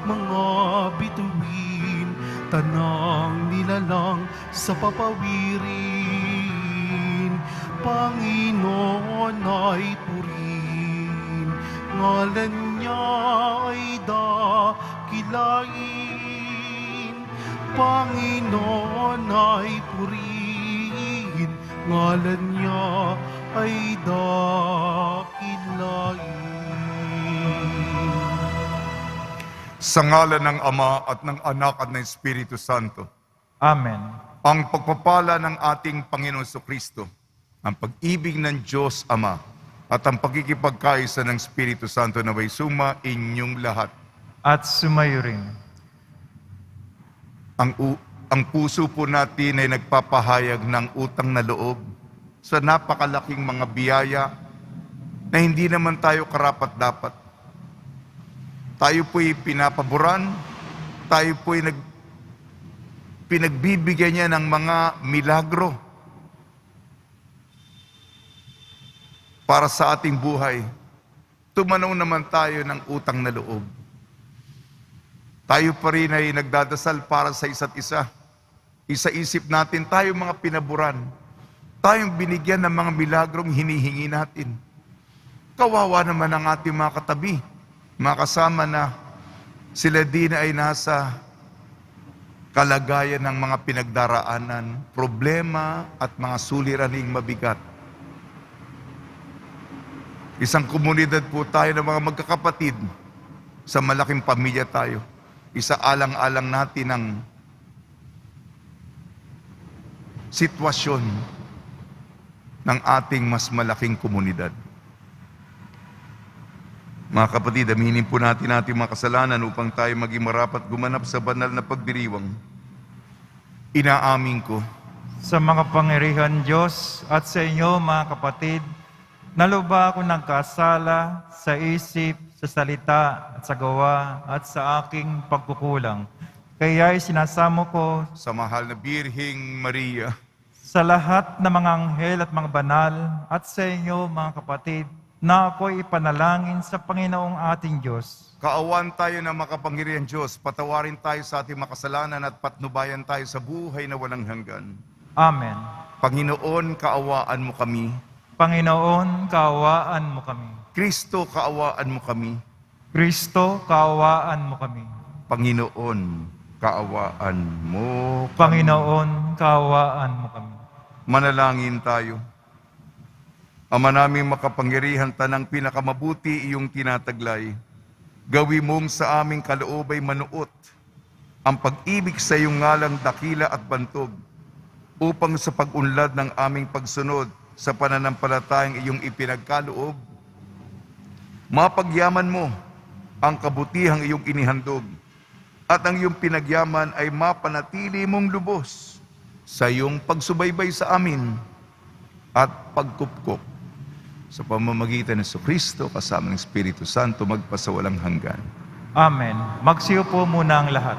mga bituin, tanang nilalang sa papawirin. Panginoon ay purihin, ngalan niya ay dakilain. Panginoon ay purihin, ngalan niya ay dakilain. Sa ngalan ng Ama at ng Anak at ng Espiritu Santo. Amen. Ang pagpapala ng ating Panginoon Kristo, ang pag-ibig ng Diyos Ama, at ang pagkikipagkaisa ng Espiritu Santo naway suma inyong lahat. At sumayo rin. Ang puso po natin ay nagpapahayag ng utang na loob sa napakalaking mga biyaya na hindi naman tayo karapat-dapat. Tayo po'y pinapaboran, tayo po'y pinagbibigyan niya ng mga milagro para sa ating buhay. Tumanaw naman tayo ng utang na loob. Tayo pa rin ay nagdadasal para sa isa't isa. Isa-isip natin tayo mga pinaboran. Tayong binigyan ng mga milagrong hinihingi natin. Kawawa naman ang ating mga katabi, mga kasama na sila din ay nasa kalagayan ng mga pinagdaraanan, problema at mga suliraning mabigat. Isang komunidad po tayo ng mga magkakapatid, sa malaking pamilya tayo. Isaalang-alang natin ang sitwasyon ng ating mas malaking komunidad. Mga kapatid, aminin po natin ating mga kasalanan upang tayo maging marapat gumanap sa banal na pagdiriwang. Inaamin ko Sa mga pangyarihan Diyos at sa inyo mga kapatid, naluba ako ng kasala sa isip, sa salita at sa gawa at sa aking pagkukulang. Kaya'y sinasamo ko sa mahal na Birheng Maria, sa lahat ng mga anghel at mga banal at sa inyo mga kapatid, na ako'y ipanalangin sa Panginoong ating Diyos. kaawan tayo ng makapangyarihan Diyos, patawarin tayo sa ating makasalanan at patnubayan tayo sa buhay na walang hanggan. Amen. Panginoon, kaawaan mo kami. Panginoon, kaawaan mo kami. Kristo, kaawaan mo kami. Kristo, kaawaan mo kami. Panginoon, kaawaan mo kami. Panginoon, kaawaan mo kami. Manalangin tayo. Ama naming makapangyarihan, tanang pinakamabuti iyong tinataglay. Gawi mong sa aming kaloob ay manuot ang pag-ibig sa iyong ngalang dakila at bantog, upang sa pag-unlad ng aming pagsunod sa pananampalatayang iyong ipinagkaloob, mapagyaman mo ang kabutihang iyong inihandog, at ang iyong pinagyaman ay mapanatili mong lubos sa iyong pagsubaybay sa amin at pagkupkop sa pamamagitan ng Kristo kasama ng Espiritu Santo magpasawalang hanggan. Amen. Magsiupo muna ang lahat.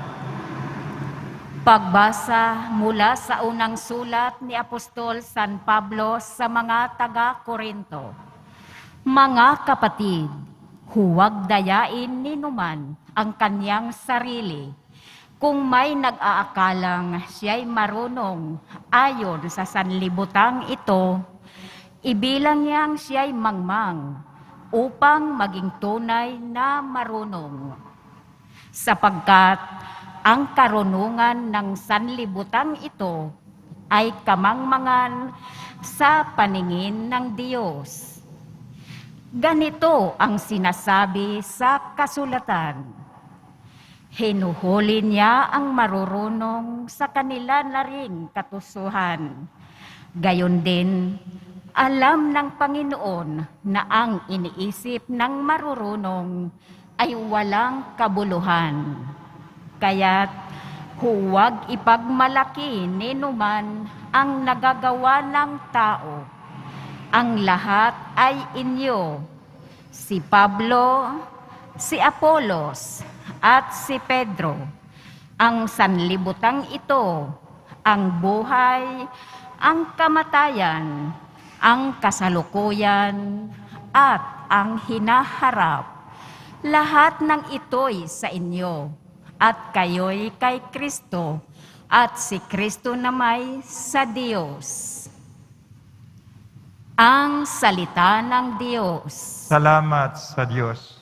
Pagbasa mula sa unang sulat ni Apostol San Pablo sa mga taga-Korinto. Mga kapatid, huwag dayain ni numan ang kanyang sarili. Kung may nag-aakalang siya'y marunong ayon sa sanlibutang ito, ibilang niyang siya'y mangmang upang maging tunay na marunong. Sapagkat ang karunungan ng sanlibutang ito ay kamangmangan sa paningin ng Diyos. Ganito ang sinasabi sa kasulatan: hinuhuli niya ang marurunong sa kanila na ring katusuhan. Gayon din, alam ng Panginoon na ang iniisip ng marurunong ay walang kabuluhan. Kaya't huwag ipagmalaki ni numan ang nagagawa ng tao. Ang lahat ay inyo, si Pablo, si Apolos, at si Pedro. Ang sanlibutang ito, ang buhay, ang kamatayan, ang kasalukuyan, at ang hinaharap. Lahat ng ito'y sa inyo, at kayo'y kay Kristo, at si Kristo namay sa Diyos. Ang salita ng Diyos. Salamat sa Diyos.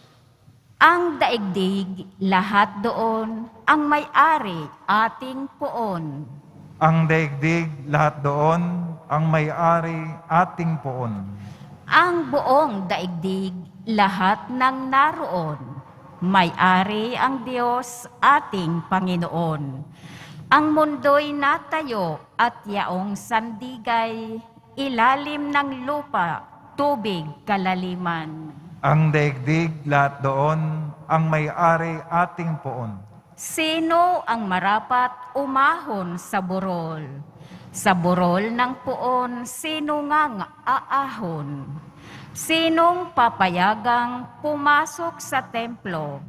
Ang daigdig, lahat doon, ang may-ari ating poon. Ang daigdig, lahat doon, ang may-ari ating poon. Ang buong daigdig, lahat ng naroon, may-ari ang Diyos ating Panginoon. Ang mundo'y natayo at yaong sandigay, ilalim ng lupa, tubig kalaliman. Ang daigdig, lahat doon, ang may-ari ating poon. Sino ang marapat umahon sa burol? Sa burol ng poon, sino ngang aahon? Sinong papayagang pumasok sa templo?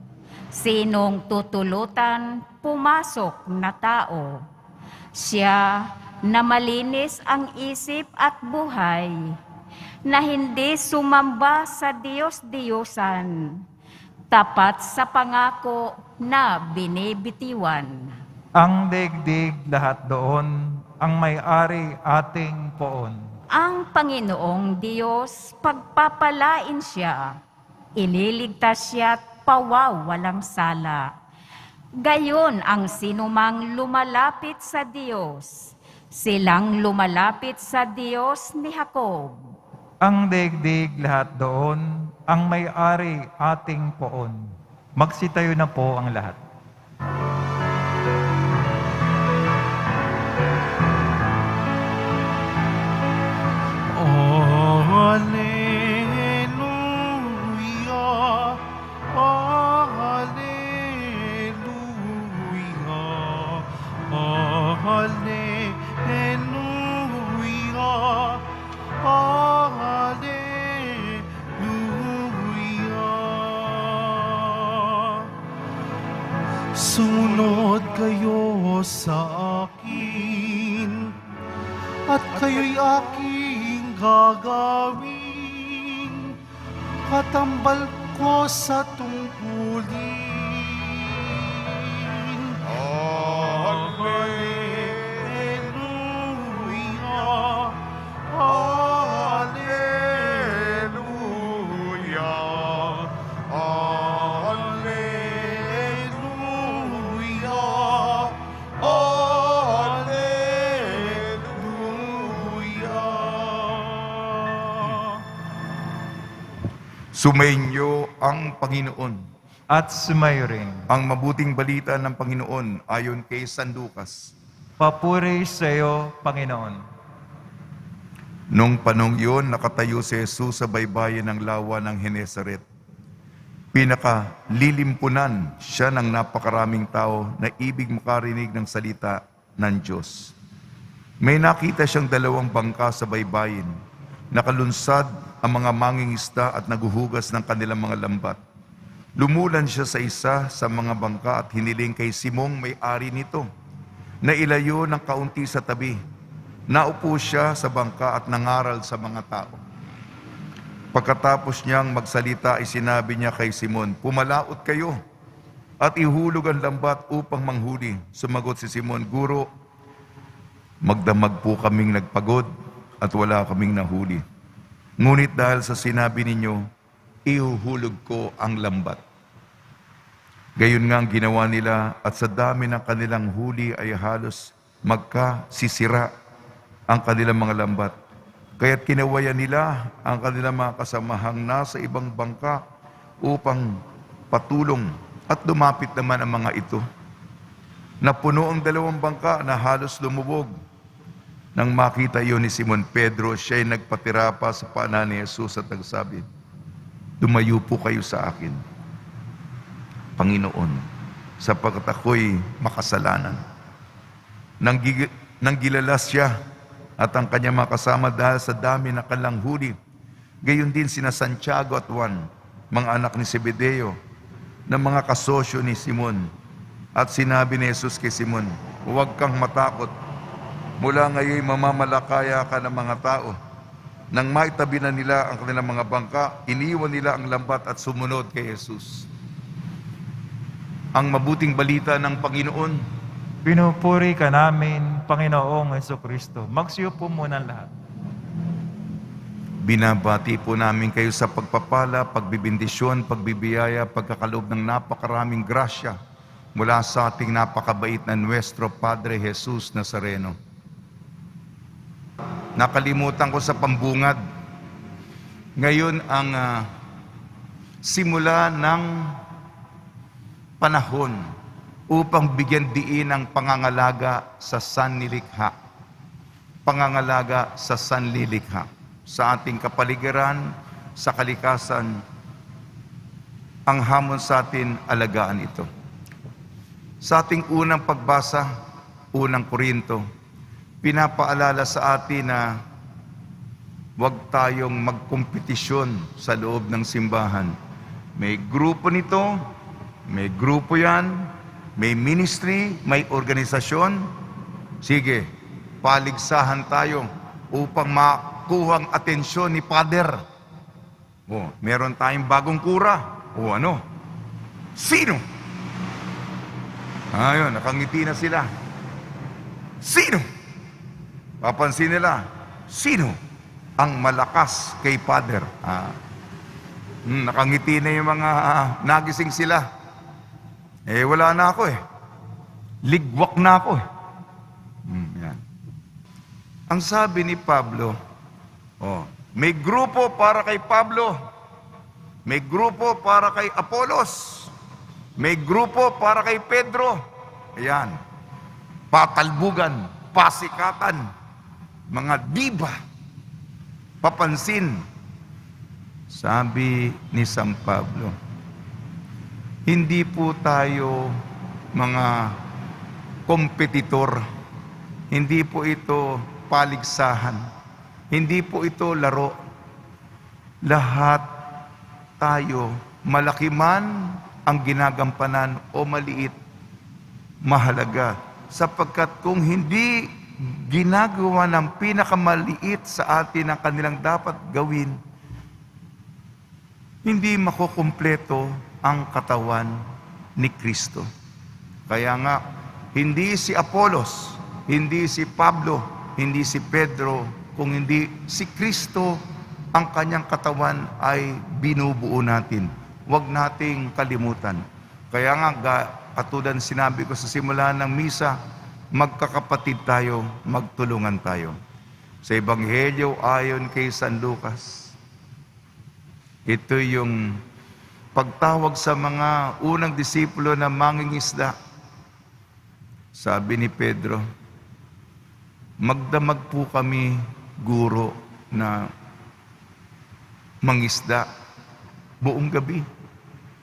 Sinong tutulutan pumasok na tao? Siya na malinis ang isip at buhay, na hindi sumamba sa Diyos-Diyusan, tapat sa pangako na binibitiwan. Ang daigdig, lahat doon, ang may-ari ating poon. Ang Panginoong Diyos, pagpapalain siya, ililigtas siya at pawawalang sala. Gayon ang sinumang lumalapit sa Diyos, silang lumalapit sa Diyos ni Jacob. Ang daigdig, lahat doon, ang may-ari ating poon. Magsitayo na po ang lahat. Alleluia, Alleluia, Alleluia, Alleluia. Sumunod kayo sa akin, at kayo'y aking gagawin, katambal ko sa tungkulin. Alleluia, Alleluia, Alleluia, Alleluia. Sumainyo ang Panginoon. At sumayo rin. Ang mabuting balita ng Panginoon ayon kay San Lucas. Papuri sa iyo, Panginoon. Nung panong yun, nakatayo si Jesus sa baybayin ng lawa ng Genesaret. Pinakalilimpunan siya ng napakaraming tao na ibig makarinig ng salita ng Diyos. May nakita siyang dalawang bangka sa baybayin. Nakalunsad ang mga mangingisda at naguhugas ng kanilang mga lambat. Lumulan siya sa isa sa mga bangka at hiniling kay Simong may-ari nito na ilayo ng kaunti sa tabi. Naupo siya sa bangka at nangaral sa mga tao. Pagkatapos niyang magsalita, sinabi niya kay Simon, "Pumalaot kayo at ihulog ang lambat upang manghuli." Sumagot si Simon, "Guro, magdamag po kaming nagpagod at wala kaming nahuli. Ngunit dahil sa sinabi ninyo, ihuhulog ko ang lambat." Gayon nga ang ginawa nila at sa dami ng kanilang huli ay halos magkasisira ang kanilang mga lambat. Kaya't kinawayan nila ang kanilang mga kasamahang nasa ibang bangka upang patulong at lumapit naman ang mga ito. Napuno ang dalawang bangka na halos lumubog. Nang makita iyon ni Simon Pedro, siya'y nagpatira pa sa paanan ni Jesus at nagsabi, "Lumayo po kayo sa akin, Panginoon, sapagkat ako'y makasalanan." Nang gilalas siya at ang kanyang mga kasama dahil sa dami na kanilang huli. Gayon din sina Santiago at Juan, mga anak ni Zebedeo, na mga kasosyo ni Simon. At sinabi ni Jesus kay Simon, "Huwag kang matakot. Mula ngayon mamamalakaya ka ng mga tao." Nang maitabi na nila ang kanilang mga bangka, iniwan nila ang lambat at sumunod kay Jesus. ang mabuting balita ng Panginoon. Pinupuri ka namin, Panginoong Jesucristo. Magsiyo po muna lahat. Binabati po namin kayo sa pagpapala, pagbibindisyon, pagbibiyaya, pagkakaloob ng napakaraming grasya mula sa ating napakabait na Nuestro Padre Jesus Nazareno. Nakalimutan ko sa pambungad. Ngayon ang simula ng panahon upang bigyan diin ang pangangalaga sa sanlilikha. Pangangalaga sa sanlilikha. Sa ating kapaligiran, sa kalikasan, ang hamon sa atin, alagaan ito. Sa ating unang pagbasa, unang Korinto, pinapaalala sa atin na huwag tayong magkompetisyon sa loob ng simbahan. May grupo nito, may grupo yan, may ministry, may organisasyon. Sige, paligsahan tayo upang makuhang atensyon ni Father. O, meron tayong bagong kura. O ano? Sino? Ayun, nakangiti na sila. Sino? Papansin nila, sino ang malakas kay Father? Nakangiti na yung mga nagising sila. Wala na ako eh. Ligwak na ako eh. Yan. Ang sabi ni Pablo, may grupo para kay Pablo, may grupo para kay Apolos, may grupo para kay Pedro. Ayan. Patalbugan, pasikatan, mga diba, papansin. Sabi ni San Pablo, hindi po tayo mga kompetitor. Hindi po ito paligsahan. Hindi po ito laro. Lahat tayo, malaki man ang ginagampanan o maliit, mahalaga. Sapagkat kung hindi ginagawa ng pinakamaliit sa atin ang kanilang dapat gawin, hindi makukumpleto ang katawan ni Kristo. Kaya nga, hindi si Apolos, hindi si Pablo, hindi si Pedro, kung hindi si Kristo ang kanyang katawan ay binubuo natin. Huwag nating kalimutan. Kaya nga, katulad sinabi ko sa simula ng misa, magkakapatid tayo, magtulungan tayo. Sa Ebanghelyo ayon kay San Lucas, ito yung pagtawag sa mga unang disipulo na mangingisda. Sabi ni Pedro, magdamag po kami, guro, na mangisda buong gabi.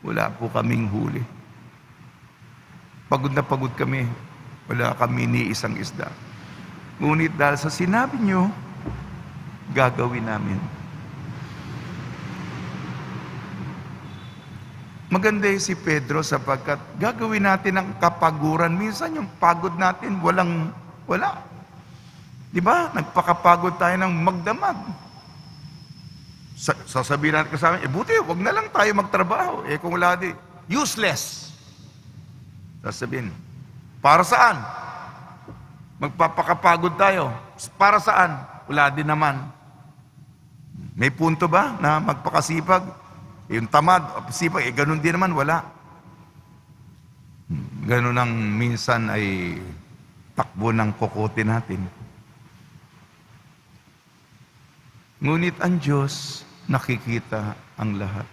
Wala po kaming huli. Pagod na pagod kami. Wala kami ni isang isda. Ngunit dahil sa sinabi nyo, gagawin namin. Maganda si Pedro sapagkat gagawin natin ang kapaguran. Minsan yung pagod natin, wala. Di ba? Nagpakapagod tayo ng magdamag. Sasabihin natin sa amin, buti, wag na lang tayo magtrabaho. Kung wala di, useless. Sasabihin, para saan? Magpapakapagod tayo. Para saan? Wala din naman. May punto ba na magpakasipag? Yung tamad, sipag, ganun din naman, wala. Ganun ang minsan ay takbo ng kokote natin. Ngunit ang Diyos, nakikita ang lahat.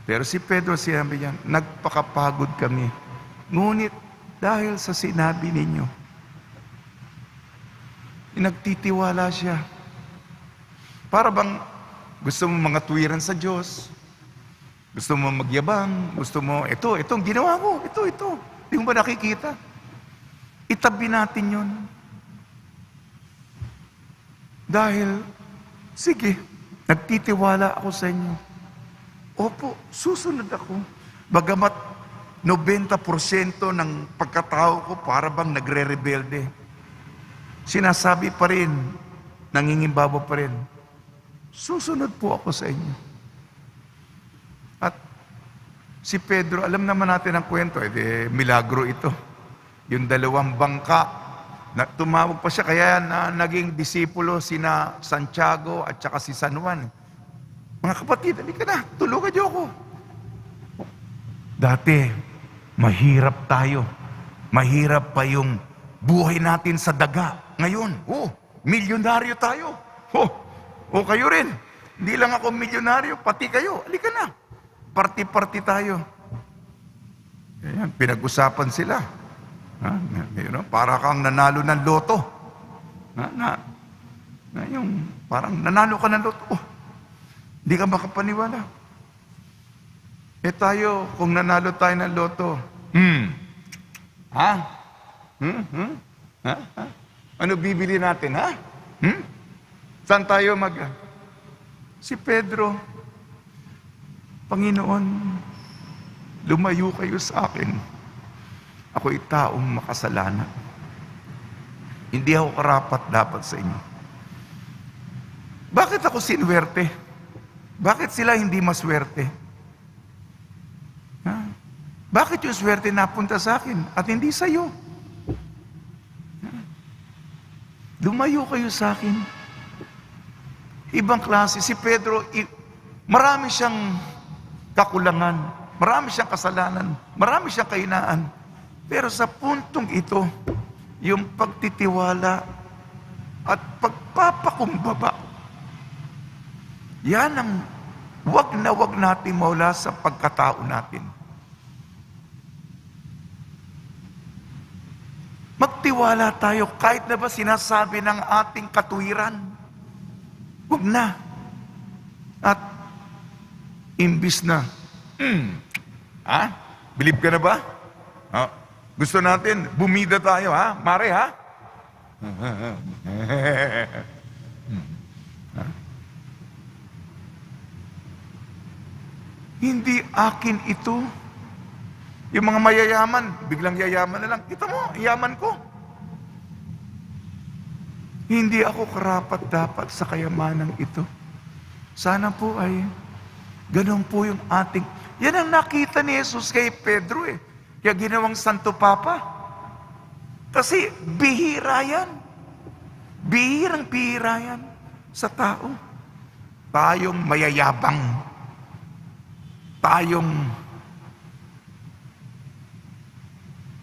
Pero si Pedro, sinabi niya, nagpakapagod kami. Ngunit dahil sa sinabi ninyo, nagtitiwala siya. Para bang gusto mo mga tuwiran sa Diyos, gusto mo magyabang, gusto mo, itong ginawa ko, ito. Hindi mo ba nakikita? Itabi natin yun. Dahil, sige, nagtitiwala ako sa inyo. Opo, susunod ako. Bagamat 90% ng pagkatao ko para bang nagre-rebelde. Sinasabi pa rin, nangingimbawa pa rin, susunod po ako sa inyo. At Si Pedro, alam naman natin ang kwento, milagro ito. Yung 2 bangka, tumawag pa siya, kaya naging disipulo sina Santiago at saka si San Juan. Mga kapatid, halika na, tulungan niyo ako. Dati, mahirap tayo. Mahirap pa yung buhay natin sa daga. Ngayon, milyonaryo tayo. Kayo rin. Hindi lang ako milyonaryo, pati kayo. Halika na. Party-party tayo. Ayan, pinag-usapan sila. Para kang nanalo ng loto. Yung parang nanalo ka ng loto. Hindi ka makapaniwala. Tayo, kung nanalo tayo ng loto, ano bibili natin, ha? Saan tayo Si Pedro, Panginoon, lumayo kayo sa akin. Ako'y taong makasalanan. Hindi ako karapat dapat sa inyo. Bakit ako sinwerte? Bakit sila hindi maswerte? Bakit yung swerte napunta sa akin at hindi sa iyo? Lumayo kayo sa akin. Ibang klase. Si Pedro, marami siyang kakulangan, marami siyang kasalanan, marami siyang kahinaan. Pero sa puntong ito, yung pagtitiwala at pagpapakumbaba, yan ang wag na wag natin mawala sa pagkatao natin. Magtiwala tayo kahit na ba sinasabi ng ating katuwiran. Huwag na. At imbis na, believe ka na ba? Gusto natin, bumida tayo, ha? Mare, ha? Hindi akin ito. Yung mga mayayaman, biglang yayaman na lang. Kita mo, yaman ko. Hindi ako karapat dapat sa kayamanan ito. Sana po ay ganun po yung ating... Yan ang nakita ni Jesus kay Pedro Kaya ginawang Santo Papa. Kasi bihira yan. Bihirang-bihira yan sa tao. Tayong mayayabang. Tayong...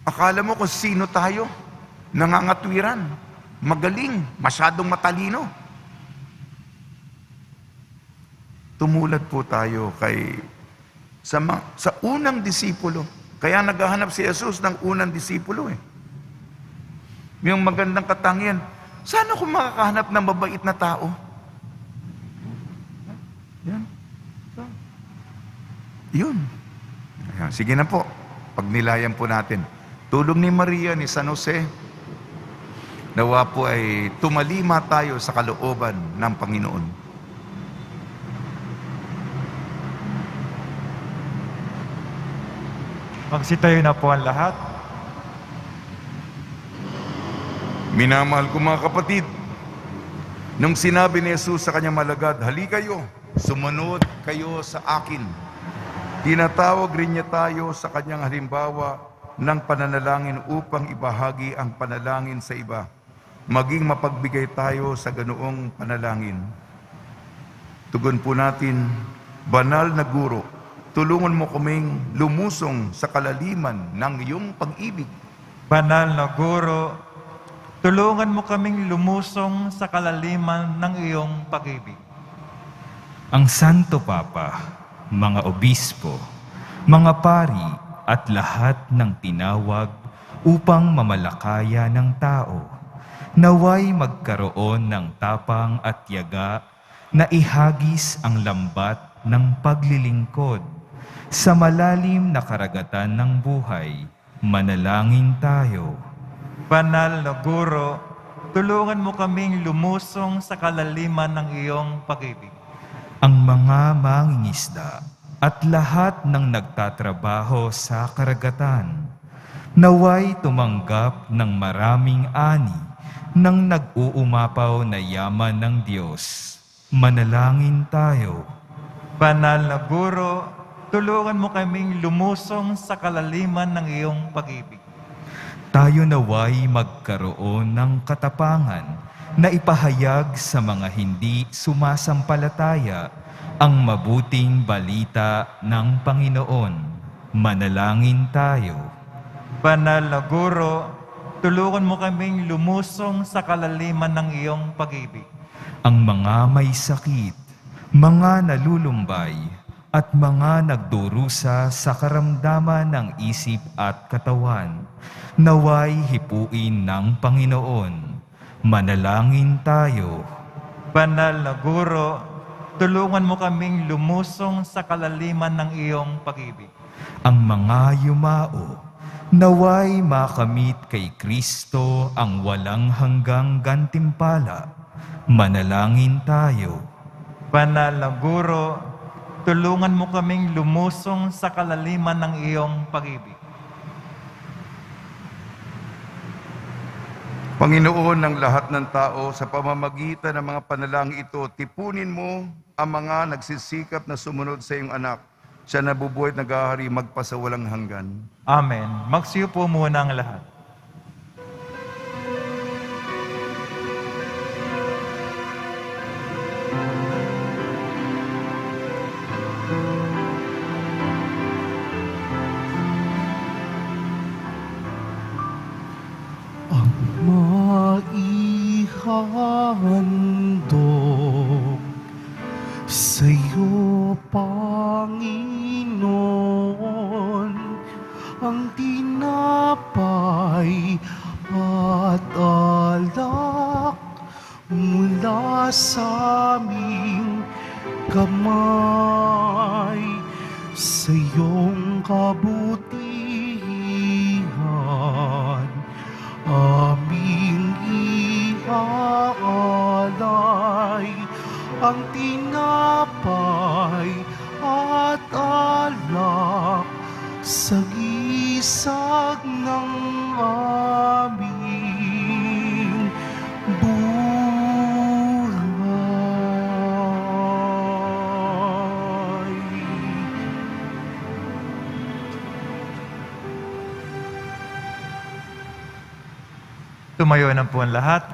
Akala mo kung sino tayo? Nangangatwiran. Magaling. Masyadong matalino. Tumulad po tayo sa unang disipulo. Kaya naghahanap si Jesus ng unang disipulo Yung magandang katangian. Sana kung makakahanap ng mabait na tao? Yan. Yun. Ayan, sige na po. Pagnilayan po natin. Tulong ni Maria, ni San Jose, nawa po ay tumalima tayo sa kalooban ng Panginoon. Magsitayo na po ang lahat. Minamahal ko mga kapatid, nung sinabi ni Jesus sa kanyang malagad, halika kayo, sumunod kayo sa akin. Tinatawag rin niya tayo sa kanyang halimbawa ng pananalangin upang ibahagi ang panalangin sa iba. Maging mapagbigay tayo sa ganoong panalangin. Tugon po natin, Banal na Guro, tulungan mo kaming lumusong sa kalaliman ng iyong pag-ibig. Banal na Guro, tulungan mo kaming lumusong sa kalaliman ng iyong pag-ibig. Ang Santo Papa, mga obispo, mga pari at lahat ng tinawag upang mamalakaya ng tao, naway magkaroon ng tapang at yaga na ihagis ang lambat ng paglilingkod sa malalim na karagatan ng buhay. Manalangin tayo. Banal na Guro, tulungan mo kaming lumusong sa kalaliman ng iyong pag-ibig. Ang mga mangingisda at lahat ng nagtatrabaho sa karagatan, naway tumanggap ng maraming ani ng nag-uumapaw na yaman ng Diyos. Manalangin tayo. Banal na Guro, tulungan mo kaming lumusong sa kalaliman ng iyong pag-ibig. Tayo naway magkaroon ng katapangan na ipahayag sa mga hindi sumasampalataya ang mabuting balita ng Panginoon. Manalangin tayo. Banal na Guro, tulungan mo kaming lumusong sa kalaliman ng iyong pag-ibig. Ang mga may sakit, mga nalulumbay, at mga nagdurusa sa karamdaman ng isip at katawan, naway hipuin ng Panginoon. Manalangin tayo. Banal na Guro, tulungan mo kaming lumusong sa kalaliman ng iyong pag-ibig. Ang mga yumao, naway makamit kay Kristo ang walang hanggang gantimpala. Manalangin tayo. Banal na Guro, tulungan mo kaming lumusong sa kalaliman ng iyong pag-ibig. Panginoon ng lahat ng tao, sa pamamagitan ng mga panalangin ito, tipunin mo ang mga nagsisikap na sumunod sa iyong anak. Siya nabubuhay at naghahari magpasawalang hanggan. Amen. Magsiupo muna ang lahat. Maihandog sa'yo, Panginoon, ang tinapay at alak mula sa aming kamay, sa iyong kabutihan aming iaalay, ang tinapay at alak sa gisag ng aming buhay. Tumayo na po ang lahat.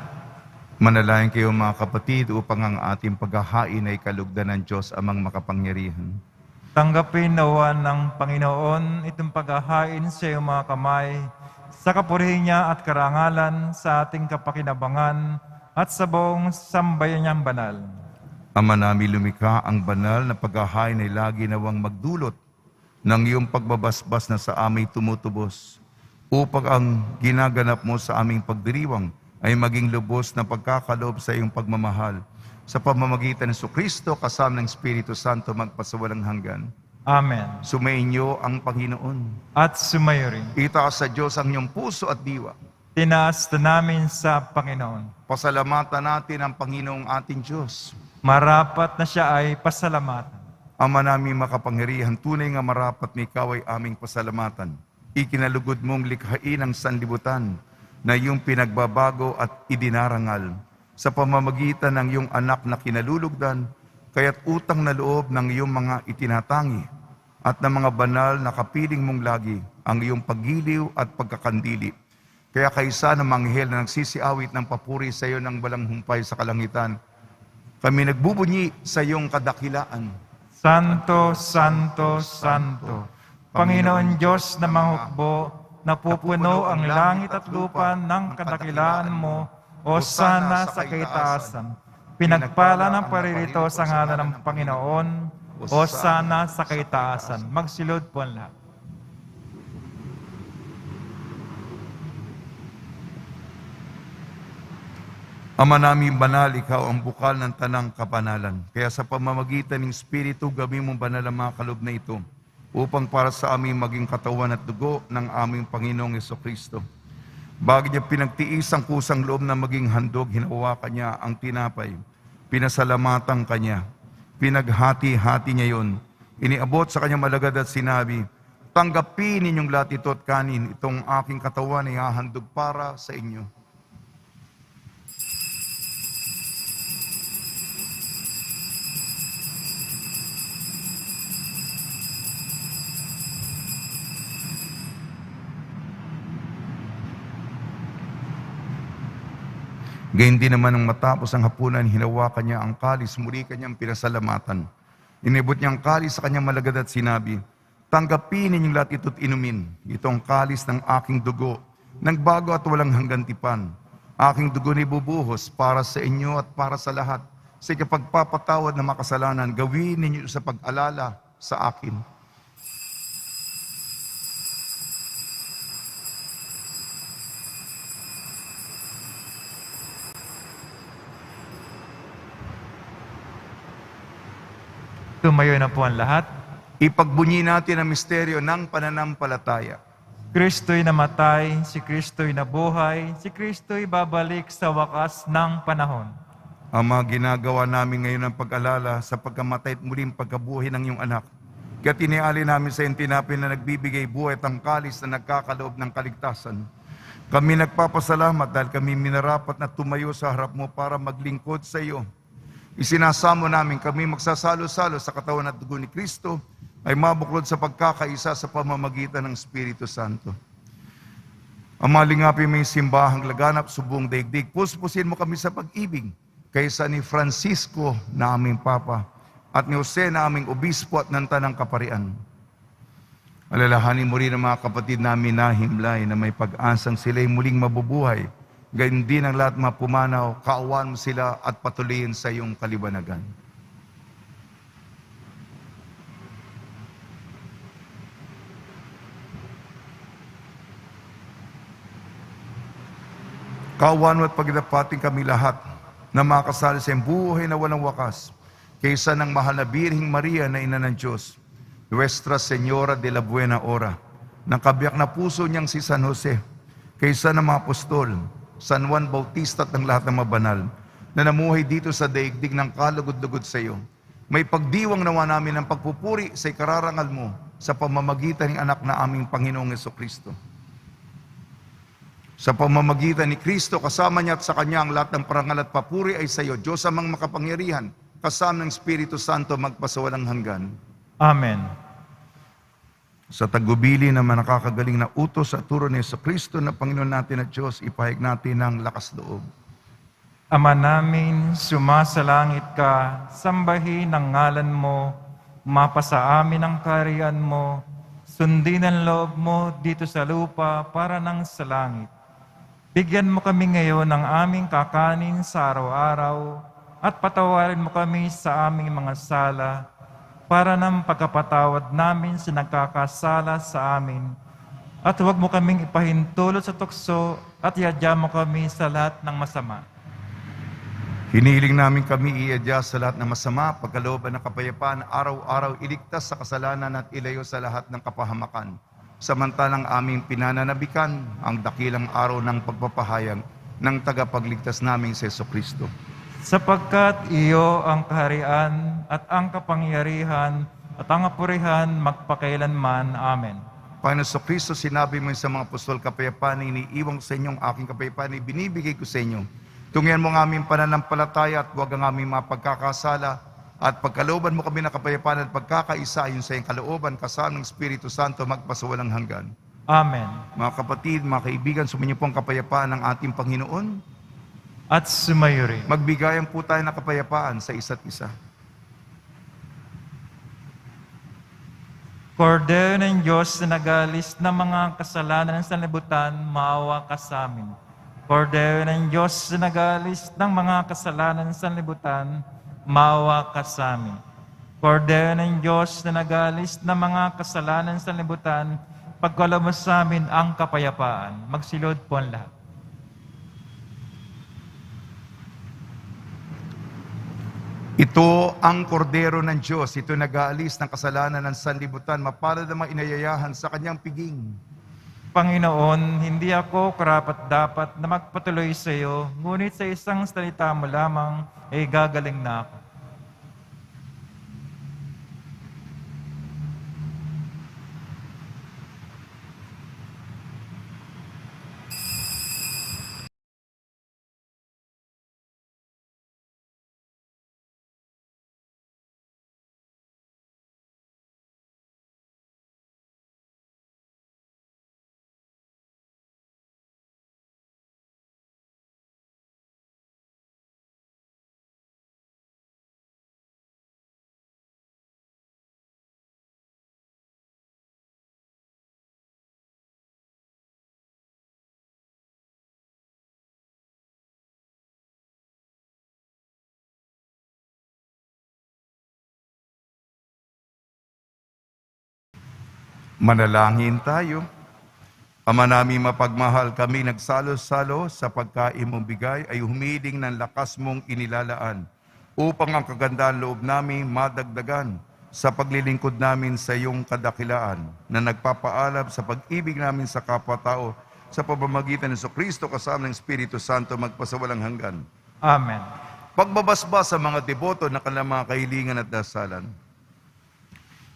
Manalangin kayo mga kapatid upang ang ating paghahain ay kalugdan ng Diyos amang makapangyarihan. Tanggapin nawa ng Panginoon itong paghahain sa iyong mga kamay, sa kapurihan niya at karangalan sa ating kapakinabangan at sa buong sambayan niyang banal. Ama namin lumikha, ang banal na paghahain ay lagi nawang magdulot ng iyong pagbabasbas na sa aming tumutubos, upang ang ginaganap mo sa aming pagdiriwang ay maging lubos na pagkakaloob sa iyong pagmamahal, sa pamamagitan ng Kristo kasama ng Espiritu Santo magpasawalang hanggan. Amen. Sumainyo ang Panginoon. At sumayo rin. Itaas sa Diyos ang iyong puso at diwa. Tinaas na namin sa Panginoon. Pasalamatan natin ang Panginoong ating Diyos. Marapat na siya ay pasalamatan. Ama namin makapangyarihan, tunay nga marapat na ikaw ay aming pasalamatan. Ikinalugod mong likhain ang sanlibutan na iyong pinagbabago at idinarangal sa pamamagitan ng iyong anak na kinalulugdan, kaya't utang na loob ng iyong mga itinatangi at ng mga banal na kapiling mong lagi ang iyong paggiliw at pagkakandili. Kaya kaysa ng manghel na nagsisiawit ng papuri sa iyo ng walang humpay sa kalangitan, kami nagbubunyi sa iyong kadakilaan. Santo, Santo, Santo, Panginoon Diyos na manghukbo, napupuno ang langit at lupa ng kadakilaan mo, o sana sa kaitaasan. Pinagpala ng paririto sa ngalan ng Panginoon, o sana sa kaitaasan. Magsilod po ang lahat. Ama namin banal, ikaw ang bukal ng tanang kapanalan. Kaya sa pamamagitan ng Espiritu, gawin mong banal ang mga kaloob na ito, upang para sa aming maging katawan at dugo ng aming Panginoong Jesucristo. Bago niya pinagtiis ang kusang loob na maging handog, hinawakan niya ang tinapay. Pinasalamatan kanya. Pinaghati-hati niya yon. Iniabot sa kanyang malagad at sinabi, tanggapin ninyong lahat ito at kanin, itong aking katawan ay hahandog para sa inyo. Gayun din naman nang matapos ang hapunan, hinawakan niya ang kalis, muli kanyang pinasalamatan. Inibot niya ang kalis sa kanyang malagad at sinabi, tanggapin ninyong lahat ito't inumin. Ito ang kalis ng aking dugo, nagbago at walang hanggang tipan. Aking dugo na ibubuhos para sa inyo at para sa lahat. Sa ikapagpapatawad ng makasalanan, gawin ninyo sa pag-alala sa akin. Tumayo na po ang lahat. Ipagbunyi natin ang misteryo ng pananampalataya. Kristo'y namatay, si Kristo'y nabuhay, si Kristo'y babalik sa wakas ng panahon. Ama, ginagawa namin ngayon ang pag-alala sa pagkamatay at muling pagkabuhay ng iyong anak. Kaya tiniali namin sa iyong tinapin na nagbibigay buhay at ang kalis na nagkakaloob ng kaligtasan. Kami nagpapasalamat dahil kami minarapat na tumayo sa harap mo para maglingkod sa iyo. Isinasamo namin kami magsasalo-salo sa katawan at dugo ni Kristo ay mabuklod sa pagkakaisa sa pamamagitan ng Espiritu Santo. Ama, lingapin mo yung simbahang laganap sa buong daigdig. Puspusin mo kami sa pag-ibig kaysa ni Francisco na aming Papa at ni Jose na aming Obispo at ng Tanang Kaparian. Alalahanin mo rin ang mga kapatid namin na himlay na may pag-asang sila'y muling mabubuhay. Gayun din ang lahat mapumanaw, kaawan mo sila at patuloyin sa iyong kalibanagan. Kaawan mo at pagdapating kami lahat na makasali sa iyong buhay na walang wakas, kaysa ng mahal na Birheng Maria na Ina ng Diyos, Nuestra Señora de la Buena Hora, ng kabiyak na puso niyang si San Jose, kaysa ng mga apostol, San Juan Bautista at ng lahat ng mabanal, na namuhay dito sa daigdig ng kalugod-lugod sa iyo. May pagdiwang nawa namin ng pagpupuri sa ikararangal mo sa pamamagitan ng anak na aming Panginoong Jesucristo. Sa pamamagitan ni Kristo, kasama niya at sa Kanya ang lahat ng parangal at papuri ay sa iyo, Diyos amang makapangyarihan, kasama ng Espiritu Santo magpasawalang hanggan. Amen. Sa tagubili na nakakagaling na utos at turo ni Jesucristo na Panginoon natin at Diyos, ipahayag natin ang lakas loob. Ama namin, sumasalangit ka, sambahin ang ngalan mo, mapasa amin ang kaharian mo, sundin ang loob mo dito sa lupa para nang sa langit. Bigyan mo kami ngayon ng aming kakanin sa araw-araw at patawarin mo kami sa aming mga sala para ng pagkapatawad namin sa nagkakasala sa amin. At huwag mo kaming ipahintulot sa tukso at iadya mo kami sa lahat ng masama. Hinihiling namin kami iadya sa lahat ng masama, pagkalooban ng kapayapaan, araw-araw iligtas sa kasalanan at ilayo sa lahat ng kapahamakan. Samantalang aming pinananabikan ang dakilang araw ng pagpapahayag ng tagapagligtas naming si Jesucristo. Sapagkat iyo ang kaharian at ang kapangyarihan at ang kapurihan magpakailanman. Amen. Panginoon Jesucristo, sinabi mo sa mga apostol, kapayapaan iniiwan ko sa inyong aking kapayapaan ibinibigay ko sa inyo. Tungyan mo ang aming pananampalataya at huwag ang aming mapagkakasala at pagkalooban mo kami ng kapayapaan at pagkakaisa ayon sa iyong kalooban kasama ng Espiritu Santo magpasawalang hanggan. Amen. Mga kapatid, mga kaibigan, sumainyo po ang kapayapaan ng ating Panginoon. At sumayo rin. Magbigayan po tayo ng kapayapaan sa isa't isa. Kordero ng Diyos na nagalis ng mga kasalanan sa sanlibutan, maawa ka sa amin. Kordero ng Diyos na nagalis ng mga kasalanan sa sanlibutan, maawa ka sa amin. Kordero ng Diyos na nagalis ng mga kasalanan sa sanlibutan, pagkaloob mo sa amin ang kapayapaan. Magsilod po ang lahat. Ito ang kordero ng Diyos, ito nag-aalis ng kasalanan ng sanlibutan, mapalad ang mga inayayahan sa kanyang piging. Panginoon, hindi ako karapat-dapat na magpatuloy sa iyo, ngunit sa isang salita mo lamang ay gagaling na ako. Manalangin tayo. Ama namin mapagmahal, kami nagsalo-salo sa pagkain mong bigay ay humiling ng lakas mong inilalaan upang ang kagandaan loob namin madagdagan sa paglilingkod namin sa iyong kadakilaan na nagpapaalam sa pag-ibig namin sa kapwa-tao sa pamamagitan ng Kristo kasama ng Espiritu Santo magpasawalang hanggan. Amen. Pagbabasbas sa mga deboto na kanilang mga kahilingan at dasalan.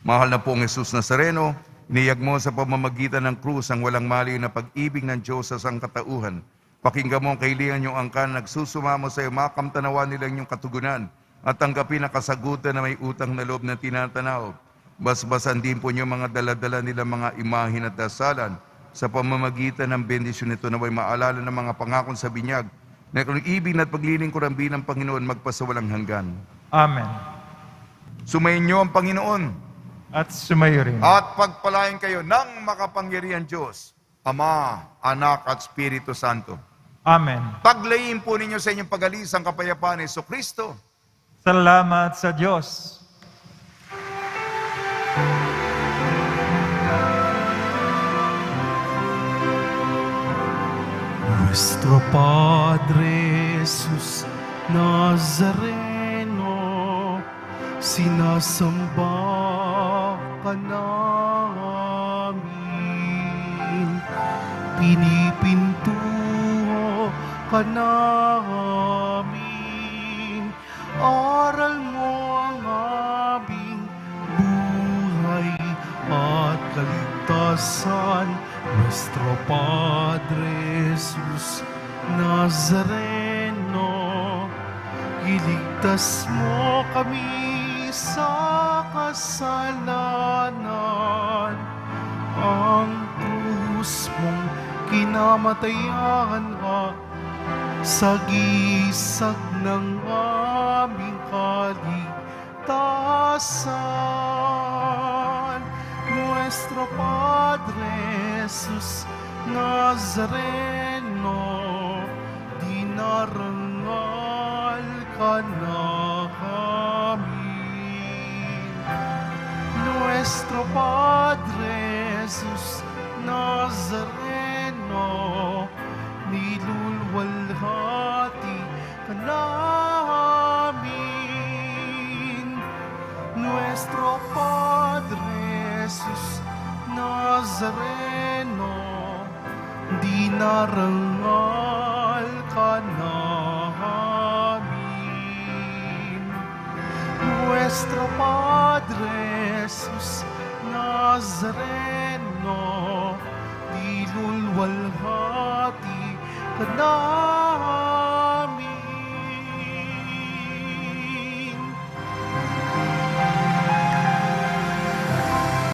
Mahal na pong Jesus Nazareno, iniyag mo sa pamamagitan ng krus ang walang maliw na pag-ibig ng Diyos sa sangkatauhan. Pakinggan mo ang kahilingan niyong angkan, nagsusumamo sa iyo, makamtanawan nila inyong katugunan at tanggapin ang kasagutan na may utang na loob na tinatanaw. Basbasan din po niyo mga daladala nila mga imahin at dasalan sa pamamagitan ng bendisyon nito na may maalala ng mga pangakon sa binyag na kung ibig at paglilingkod ang bilang Panginoon magpasawalang hanggan. Amen. Sumayin niyo ang Panginoon At sumayo rin. at pagpalain kayo ng makapangyarihan Diyos, Ama, Anak at Espiritu Santo. Amen. Paglayin po ninyo sa inyong pag-alis ang kapayapaan ni Kristo. Salamat sa Diyos. Nuestro Padre Jesus Nazareno, sinasamba ka namin, pinipintuho ka namin, aral mo ang aming buhay at kaligtasan. Nuestro Padre Jesus Nazareno, iligtas mo kami sa kasalanan. Ang krus mong kinamatayan sa gisag ng aming kaligtasan. Nuestro Padre Jesus Nazareno, dinarangal ka namin. Nuestro Padre Jesus Nazareno, nilulwalhati ka namin. Nuestro Padre Jesus Nazareno, dinarangal ka namin. Nuestro Padre Jesus Nazareno, nilulwalhati ka namin.